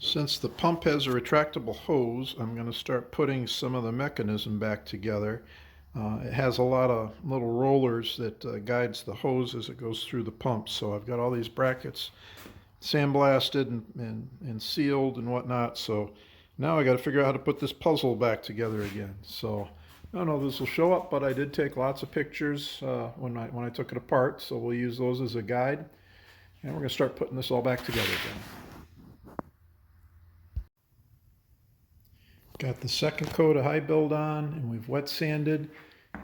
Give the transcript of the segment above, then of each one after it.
Since the pump has a retractable hose, I'm going to start putting some of the mechanism back together. It has a lot of little rollers that guides the hose as it goes through the pump. So I've got all these brackets sandblasted and sealed and whatnot. So now I got to figure out how to put this puzzle back together again. So I don't know if this will show up, but I did take lots of pictures when I took it apart. So we'll use those as a guide. And we're going to start putting this all back together again. Got the second coat of high build on, and we've wet sanded,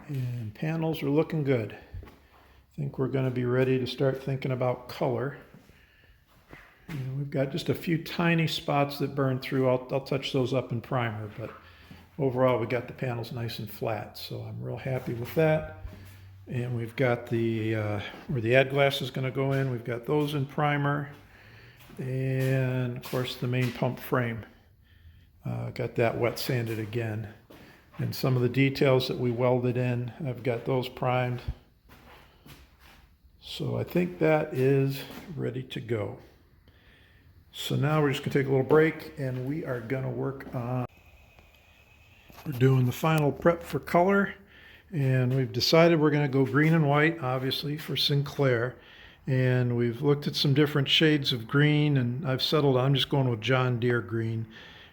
and panels are looking good. I think we're going to be ready to start thinking about color. And we've got just a few tiny spots that burn through. I'll touch those up in primer, but overall we got the panels nice and flat, so I'm real happy with that. And we've got the where the ad glass is going to go in, we've got those in primer, and of course the main pump frame. Got that wet sanded again. And some of the details that we welded in, I've got those primed. So I think that is ready to go. So now we're just going to take a little break and we are going to work on, we're doing the final prep for color. And we've decided we're going to go green and white, obviously, for Sinclair. And we've looked at some different shades of green, and I've settled on, I'm just going with John Deere green.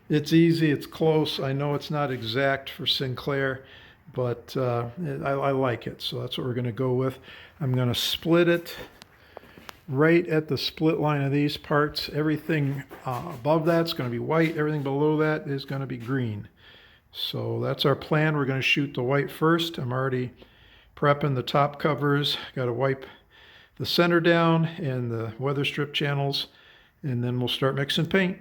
It's easy, it's close. I know it's not exact for Sinclair, but I like it, so that's what we're going to go with. I'm going to split it right at the split line of these parts. Everything above that's going to be white, everything below that is going to be green. So that's our plan. We're going to shoot the white first. I'm already prepping the top covers. Got to wipe the center down and the weather strip channels, and then we'll start mixing paint.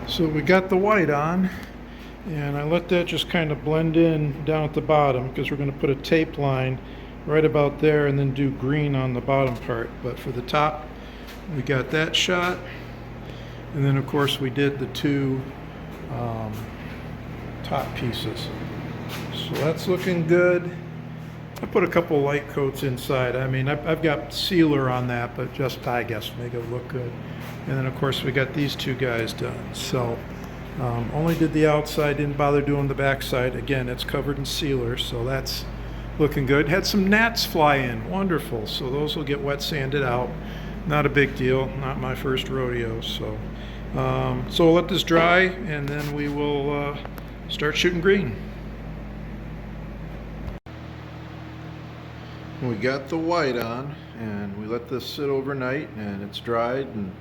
So we got the white on, and I let that just kind of blend in down at the bottom because we're going to put a tape line right about there and then do green on the bottom part. But for the top, we got that shot, and then of course we did the two top pieces. So that's looking good. I put a couple light coats inside. I mean, I've got sealer on that, but just, I guess, make it look good. And then, of course, we got these two guys done. So, only did the outside, didn't bother doing the backside. Again, it's covered in sealer, so that's looking good. Had some gnats fly in, wonderful. So those will get wet sanded out. Not a big deal, not my first rodeo. So, so we'll let this dry, and then we will start shooting green. We got the white on, and we let this sit overnight, and it's dried, and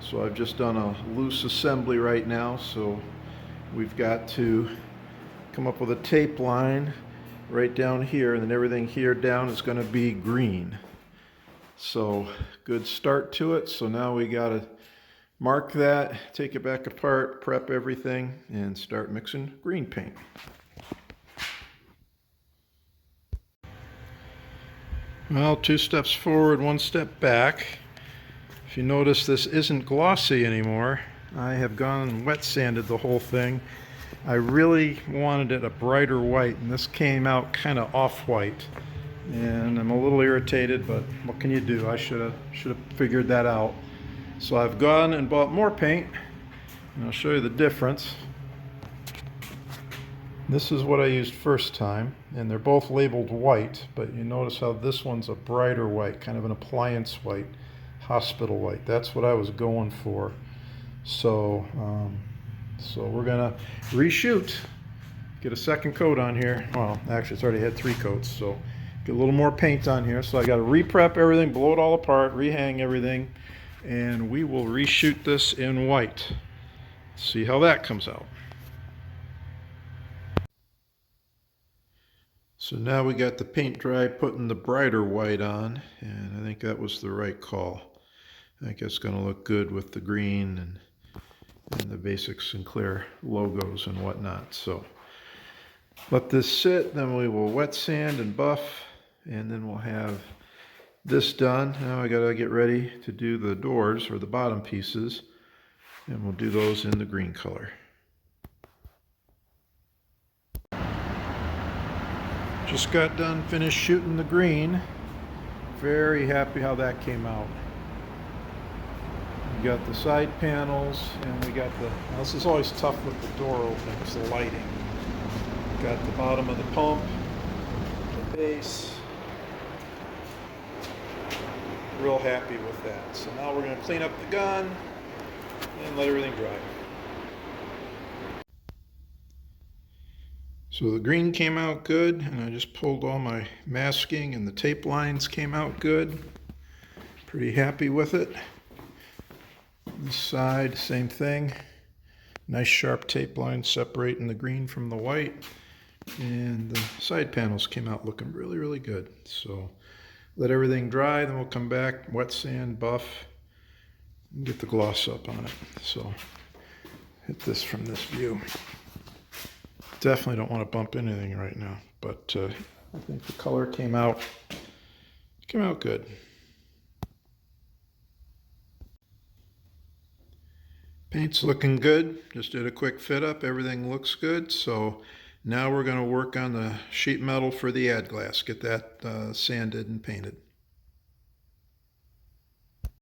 so I've just done a loose assembly right now. So we've got to come up with a tape line right down here, and then everything here down is going to be green. So good start to it. So now we got to mark that, take it back apart, prep everything, and start mixing green paint. Well, 2 steps forward, 1 step back. If you notice, this isn't glossy anymore. I have gone and wet sanded the whole thing. I really wanted it a brighter white, and this came out kind of off-white. And I'm a little irritated, but what can you do? I should have figured that out. So I've gone and bought more paint, and I'll show you the difference. This is what I used first time, and they're both labeled white, but you notice how this one's a brighter white, kind of an appliance white, hospital white. That's what I was going for. So, so we're gonna reshoot, get a second coat on here. Well, actually it's already had 3 coats, so get a little more paint on here. So I gotta re-prep everything, blow it all apart, rehang everything, and we will reshoot this in white. See how that comes out. So now we got the paint dry, putting the brighter white on, and I think that was the right call. I think it's going to look good with the green and the basic Sinclair logos and whatnot. So let this sit, then we will wet sand and buff, and then we'll have this done. Now I got to get ready to do the doors, or the bottom pieces, and we'll do those in the green color. Just got done, finished shooting the green. Very happy how that came out. We got the side panels, and we got the, now this is always tough with the door openings, the lighting. Got the bottom of the pump, the base. Real happy with that. So now we're going to clean up the gun and let everything dry. So the green came out good, and I just pulled all my masking, and the tape lines came out good. Pretty happy with it. This side, same thing. Nice sharp tape line separating the green from the white. And the side panels came out looking really, really good. So let everything dry, then we'll come back, wet sand, buff, and get the gloss up on it. So hit this from this view. Definitely don't want to bump anything right now, but I think the color came out good. Paint's looking good. Just did a quick fit up. Everything looks good. So now we're going to work on the sheet metal for the ad glass. Get that sanded and painted.